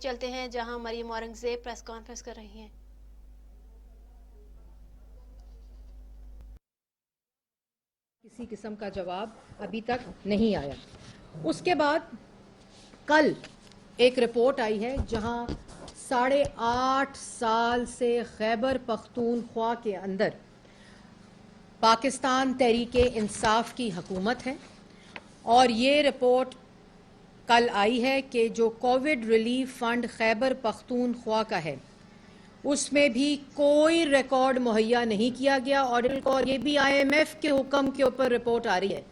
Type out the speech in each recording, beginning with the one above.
چلتے ہیں جہاں مریم اورنگزیب پریس کانفرنس کر رہی ہیں۔ کسی قسم کا جواب ابھی تک نہیں آیا۔ اس کے بعد کل ایک رپورٹ آئی ہے جہاں 8.5 سال سے خیبر پختونخوا کے اندر پاکستان تحریک انصاف کی حکومت ہے، اور یہ رپورٹ کل آئی ہے کہ جو Covid relief fund Khyber Pakhtunkhwa کا ہے اس میں بھی کوئی ریکارڈ مہیا نہیں کیا گیا آڈیٹر کو، اور یہ بھی آئی ایم ایف کے حکم کے اوپر رپورٹ آ رہی ہے،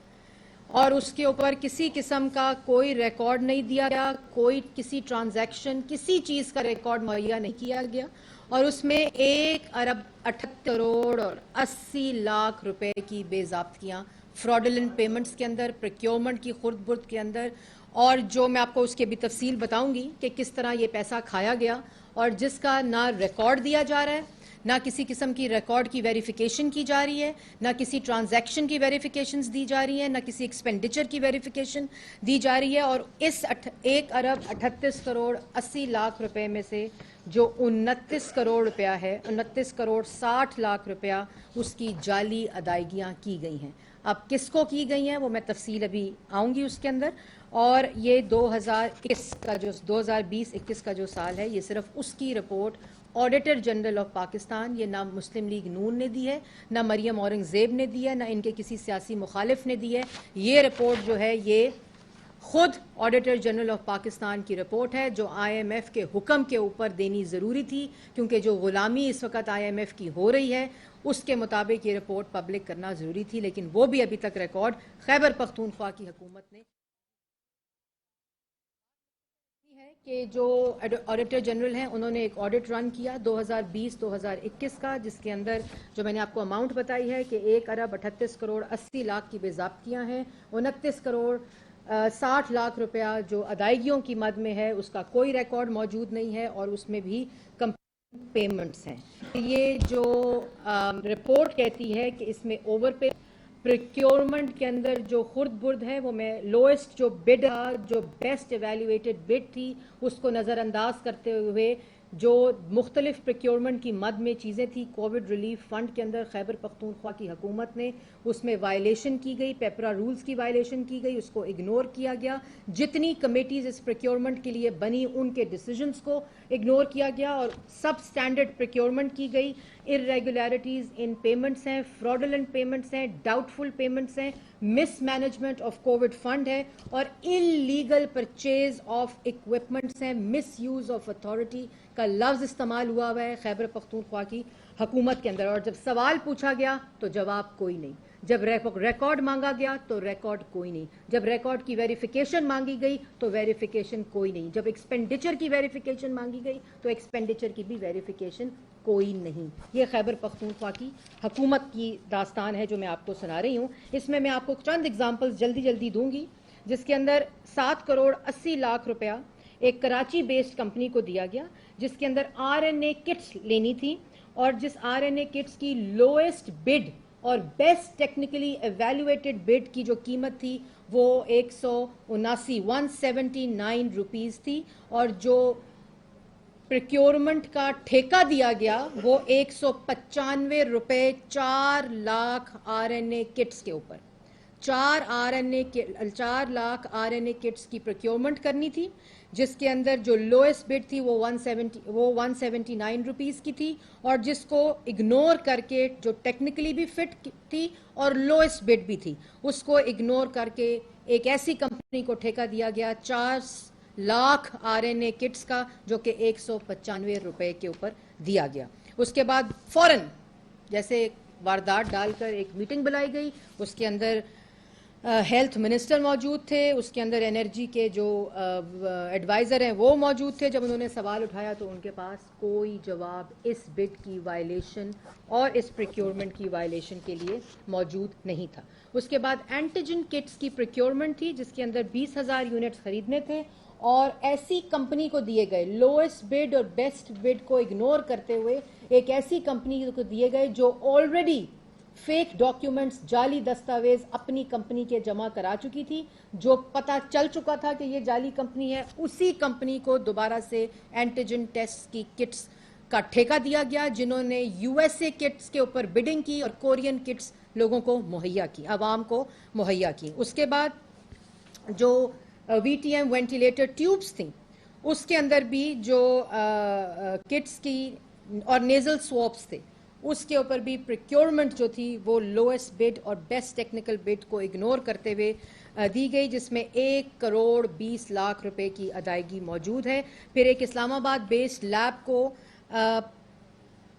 اور اس کے اوپر کسی قسم کا کوئی ریکارڈ نہیں دیا گیا، کوئی کسی ٹرانزیکشن کسی چیز کا ریکارڈ مہیا نہیں کیا گیا، اور اس میں 1.78 کروڑ روپے کی بے ضابطگیاں فراڈولنٹ پیمنٹس کے اندر، پروکیورمنٹ کی خرد برد کے اندر، اور جو میں آپ کو اس کے بھی تفصیل بتاؤں گی کہ کس طرح یہ پیسہ کھایا گیا، اور جس کا نہ ریکارڈ دیا جا رہا ہے، نہ کسی قسم کی ریکارڈ کی ویریفیکیشن کی جا رہی ہے، نہ کسی ٹرانزیکشن کی ویریفیکیشنز دی جا رہی ہیں، نہ کسی ایکسپینڈیچر کی ویریفیکیشن دی جا رہی ہے، اور اس 1.38 کروڑ روپے میں سے جو 29 کروڑ روپیہ ہے، 29.60 کروڑ روپیہ اس کی جعلی ادائیگیاں کی گئی ہیں۔ اب کس کو کی گئی ہیں وہ میں تفصیل ابھی آؤں گی اس کے اندر، اور یہ 2020-21 کا جو سال ہے یہ صرف اس کی report auditor general of Pakistan, یہ نہ مسلم لیگ نون نے دی ہے، نہ مریم اورنگزیب نے دی ہے، نہ ان کے کسی سیاسی مخالف نے دی ہے، یہ رپورٹ جو ہے یہ خود آڈیٹر جنرل آف پاکستان کی رپورٹ ہے، جو آئی ایم ایف کے حکم کے اوپر دینی ضروری تھی، کیونکہ جو غلامی اس وقت آئی ایم ایف کی ہو رہی ہے اس کے مطابق یہ رپورٹ پبلک کرنا ضروری تھی، لیکن وہ بھی ابھی تک ریکارڈ خیبر پختونخوا کی حکومت نے کہ جو آڈیٹر جنرل ہیں انہوں نے ایک آڈٹ رن کیا 2020-2021 کا، جس کے اندر جو میں نے آپ کو اماؤنٹ بتائی ہے کہ 1.38 کروڑ کی بے ضابطگیاں ہیں، 29.60 کروڑ روپیہ جو ادائیگیوں کی مد میں ہے اس کا کوئی ریکارڈ موجود نہیں ہے، اور اس میں بھی پیمنٹس ہیں۔ یہ جو رپورٹ کہتی ہے کہ اس میں اوور پے پروکیورمنٹ کے اندر جو خرد برد ہے وہ میں لوئسٹ جو بڈ جو بیسٹ ایویلیویٹڈ بڈ تھی اس کو نظر انداز کرتے ہوئے جو مختلف پروکیورمنٹ کی مد میں چیزیں تھیں کووڈ ریلیف فنڈ کے اندر خیبر پختونخوا کی حکومت نے اس میں وائلیشن کی گئی، پیپرا رولز کی وائلیشن کی گئی، اس کو اگنور کیا گیا، جتنی کمیٹیز اس پروکیورمنٹ کے لیے بنی ان کے ڈیسیجنز کو اگنور کیا گیا، اور سب سٹینڈرڈ پروکیورمنٹ کی گئی، irregularities ان پیمنٹس ہیں، fraudulent پیمنٹس ہیں، ڈاؤٹفل پیمنٹس ہیں، مس مینجمنٹ آف کووڈ فنڈ ہے، اور illegal پرچیز آف equipments ہیں، مس یوز آف اتھارٹی کا لفظ استعمال ہوا ہے خیبر پختونخوا کی حکومت کے اندر، اور جب سوال پوچھا گیا تو جواب کوئی نہیں، جب ریکارڈ مانگا گیا تو ریکارڈ کوئی نہیں، جب ریکارڈ کی ویریفیکیشن مانگی گئی تو ویریفیکیشن کوئی نہیں، جب ایکسپینڈیچر کی ویریفیکیشن مانگی گئی تو ایکسپینڈیچر کی بھی ویریفیکیشن کوئی نہیں۔ یہ خیبر پختونخوا کی حکومت کی داستان ہے جو میں آپ کو سنا رہی ہوں۔ اس میں آپ کو چند ایگزامپلز جلدی دوں گی، جس کے اندر 7.80 کروڑ روپیہ ایک کراچی بیسڈ کمپنی کو دیا گیا، جس کے اندر آر این اے کٹس لینی تھی، اور جس آر این اے کٹس کی لوئسٹ بڈ اور بیسٹ ٹیکنیکلی ایویلویٹڈ بڈ کی جو قیمت تھی وہ 179 روپیز تھی، اور جو پروکیورمنٹ کا ٹھیکہ دیا گیا وہ 195 روپے 4 لاکھ آر این اے کٹس کے اوپر، 4 لاکھ آر این اے کٹس کی پروکیورمنٹ کرنی تھی، جس کے اندر جو لوئسٹ بڈ تھی وہ 179 روپیز کی تھی، اور جس کو اگنور کر کے جو ٹیکنیکلی بھی فٹ تھی اور لوئسٹ بڈ بھی تھی اس کو اگنور کر کے ایک ایسی کمپنی کو ٹھیکہ دیا گیا 4 لاکھ آر این اے کٹس کا، جو کہ 195 روپے کے اوپر دیا گیا۔ اس کے بعد فوراً جیسے واردات ڈال کر ایک میٹنگ بلائی گئی، اس کے اندر ہیلتھ منسٹر موجود تھے، اس کے اندر انرجی کے جو ایڈوائزر ہیں وہ موجود تھے۔ جب انہوں نے سوال اٹھایا تو ان کے پاس کوئی جواب اس بڈ کی وائلیشن اور اس پروکیورمنٹ کی وائلیشن کے لیے موجود نہیں تھا۔ اس کے بعد اینٹیجن کٹس کی پروکیورمنٹ تھی، جس کے اندر 20,000 یونٹس خریدنے تھے، اور ایسی کمپنی کو دیے گئے لوئسٹ بڈ اور بیسٹ بڈ کو اگنور کرتے ہوئے ایک ایسی کمپنی کو دیے گئے جو آلریڈی फेक डॉक्यूमेंट्स, जाली दस्तावेज अपनी कंपनी के जमा करा चुकी थी। जो पता चल चुका था कि ये जाली कंपनी है, उसी कंपनी को दोबारा से एंटीजन टेस्ट की किट्स का ठेका दिया गया, जिन्होंने यूएसए किट्स के ऊपर बिडिंग की और कोरियन किट्स लोगों को मुहैया की, आवाम को मुहैया की। उसके बाद जो वीटीएम वेंटिलेटर ट्यूब्स थी, उसके अंदर भी जो किट्स की और नेजल स्वॉप्स थे, उसके ऊपर भी प्रोक्योरमेंट जो थी वो लोएस्ट बिड और बेस्ट टेक्निकल बिड को इग्नोर करते हुए दी गई, जिसमें 1,20,00,000 रुपए की अदायगी मौजूद है। फिर एक इस्लामाबाद बेस्ड लैब को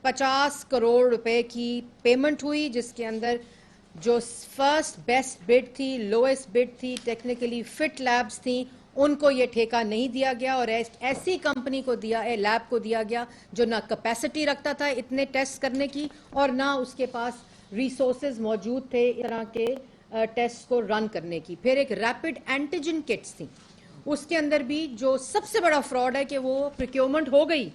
50 करोड़ रुपए की पेमेंट हुई, जिसके अंदर जो फर्स्ट बेस्ट बिड थी, लोएस्ट बिड थी, टेक्निकली फिट लैब्स थी, उनको ये ठेका नहीं दिया गया और ऐसी कंपनी को दिया, लैब को दिया गया जो ना कैपेसिटी रखता था इतने टेस्ट करने की और ना उसके पास रिसोर्सेज मौजूद थे इस तरह के टेस्ट को रन करने की। फिर एक रैपिड एंटीजन किट्स थी, उसके अंदर भी जो सबसे बड़ा फ्रॉड है कि वो प्रोक्योरमेंट हो गई,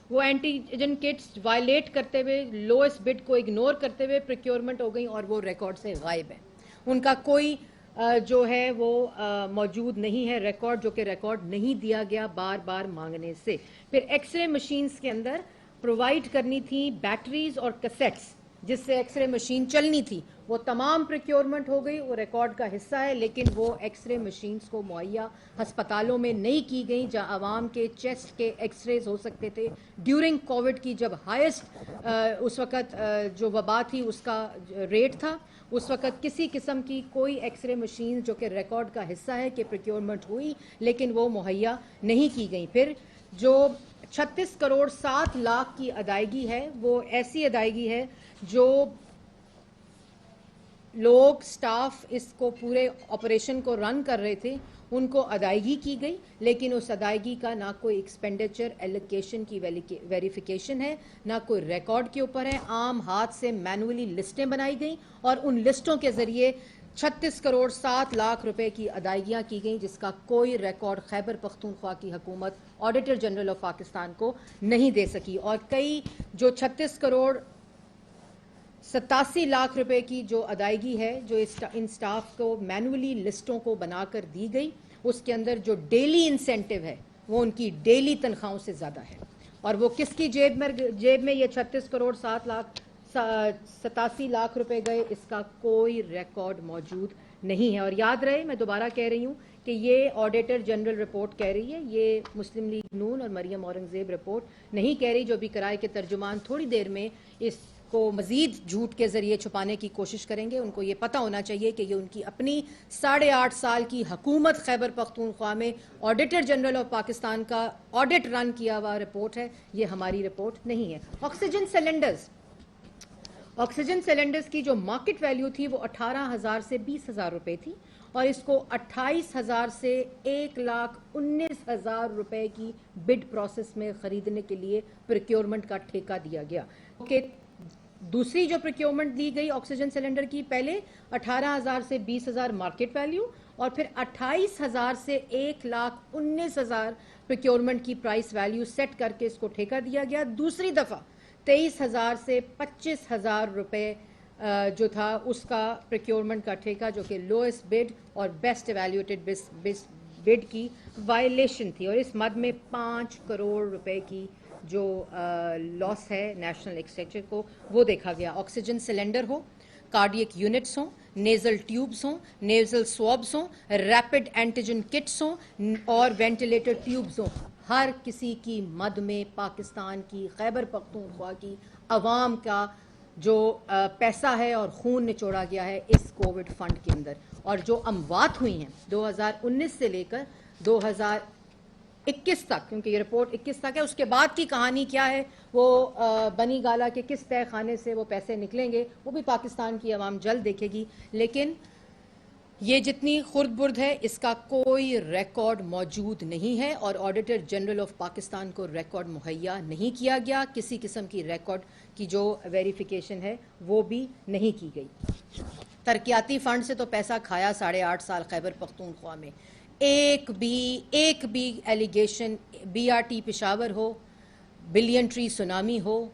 वो एंटीजन किट्स वायलेट करते हुए, लोएस्ट बिड को इग्नोर करते हुए प्रोक्योरमेंट हो गई और वो रिकॉर्ड से गायब है। उनका कोई जो है वो मौजूद नहीं है रिकॉर्ड, जो कि रिकॉर्ड नहीं दिया गया बार बार मांगने से। फिर एक्सरे मशीन्स के अंदर प्रोवाइड करनी थी बैटरीज और कैसेट्स जिससे एक्सरे मशीन चलनी थी, वो तमाम प्रोक्योरमेंट हो गई, वो रिकॉर्ड का हिस्सा है, लेकिन वो एक्सरे मशीन्स को मुहैया हस्पतालों में नहीं की गई जहां आवाम के चेस्ट के एक्सरेज हो सकते थे। ड्यूरिंग कोविड की जब हाईएस्ट उस वक़्त जो वबा थी उसका रेट था, उस वक़्त किसी किस्म की कोई एक्सरे मशीन जो कि रिकॉर्ड का हिस्सा है कि प्रोक्योरमेंट हुई, लेकिन वो मुहैया नहीं की गई। फिर जो 36 करोड़ 7 लाख की अदायगी है, वो ऐसी अदायगी है जो लोग स्टाफ इसको पूरे ऑपरेशन को रन कर रहे थे उनको अदायगी की गई, लेकिन उस अदायगी का ना कोई एक्सपेंडिचर एलोकेशन की वेरिफिकेशन है, ना कोई रिकॉर्ड के ऊपर है। आम हाथ से मैनुअली लिस्टें बनाई गई और उन लिस्टों के जरिए 36 करोड़ 7 लाख रुपए की अदायगियां की गई, जिसका कोई रिकॉर्ड खैबर पख्तूनख्वा की हुकूमत ऑडिटर जनरल ऑफ पाकिस्तान को नहीं दे सकी। और कई जो 36 करोड़ 87 लाख रुपए की जो अदायगी है जो इन स्टाफ को मैनुअली लिस्टों को बनाकर दी गई, उसके अंदर जो डेली इंसेंटिव है वो उनकी डेली तनख्वाहों से ज़्यादा है। और वो किसकी जेब में ये 36 करोड़ 87 लाख रुपए गए, इसका कोई रिकॉर्ड मौजूद नहीं है। और याद रहे, मैं दोबारा कह रही हूँ कि ये ऑडिटर जनरल रिपोर्ट कह रही है, ये मुस्लिम लीग नून और मरियम औरंगजेब रिपोर्ट नहीं कह रही, जो भी किराए के तर्जुमान थोड़ी देर में इस को मजीद झूठ के जरिए छुपाने की कोशिश करेंगे। उनको ये पता होना चाहिए कि ये उनकी अपनी 8.5 साल की हुकूमत खैबर पख्तूनख्वा में ऑडिटर जनरल ऑफ पाकिस्तान का ऑडिट रन किया हुआ रिपोर्ट है, ये हमारी रिपोर्ट नहीं है। ऑक्सीजन सिलेंडर्स की जो मार्केट वैल्यू थी वो 18,000 से 20,000 रुपए थी और इसको 28,000 से 1,19,000 रुपए की बिड प्रोसेस में खरीदने के लिए प्रोक्योरमेंट का ठेका दिया गया। दूसरी जो प्रोक्योरमेंट दी गई ऑक्सीजन सिलेंडर की, पहले 18,000 से 20,000 मार्केट वैल्यू और फिर 28,000 से 1,19,000 प्रोक्योरमेंट की प्राइस वैल्यू सेट करके इसको ठेका दिया गया। दूसरी दफा 23,000 से 25,000 रुपए जो था उसका प्रोक्योरमेंट का ठेका, जो कि लोएस्ट बिड और बेस्ट एवेल्यूएटेड बिड की वायलेशन थी। और इस मद में 5 करोड़ रुपए की जो लॉस है नेशनल एक्सचेंजर को, वो देखा गया। ऑक्सीजन सिलेंडर हो, कार्डियक यूनिट्स हों, नेजल ट्यूब्स हों, नेजल स्वॉब्स हों, रैपिड एंटीजन किट्स हों और वेंटिलेटर ट्यूब्स हों, हर किसी की मद में पाकिस्तान की खैबर पख्तूनख्वा की अवाम का जो पैसा है और खून निचोड़ा गया है इस कोविड फंड के अंदर। और जो अमवात हुई हैं 2019 से लेकर 2021 तक, क्योंकि ये रिपोर्ट 21 तक है, उसके बाद की कहानी क्या है वो बनी गाला के किस तय खाने से वो पैसे निकलेंगे वो भी पाकिस्तान की आवाम जल्द देखेगी। लेकिन ये जितनी खुर्द बुर्द है इसका कोई रिकॉर्ड मौजूद नहीं है और ऑडिटर जनरल ऑफ पाकिस्तान को रिकॉर्ड मुहैया नहीं किया गया। किसी किस्म की रिकॉर्ड की जो वेरिफिकेशन है वो भी नहीं की गई। तरक्याती फंड से तो पैसा खाया 8.5 साल खैबर पख्तूनख्वा में। एक भी एलिगेशन BRT पेशावर हो, बिलियन ट्री सुनामी हो,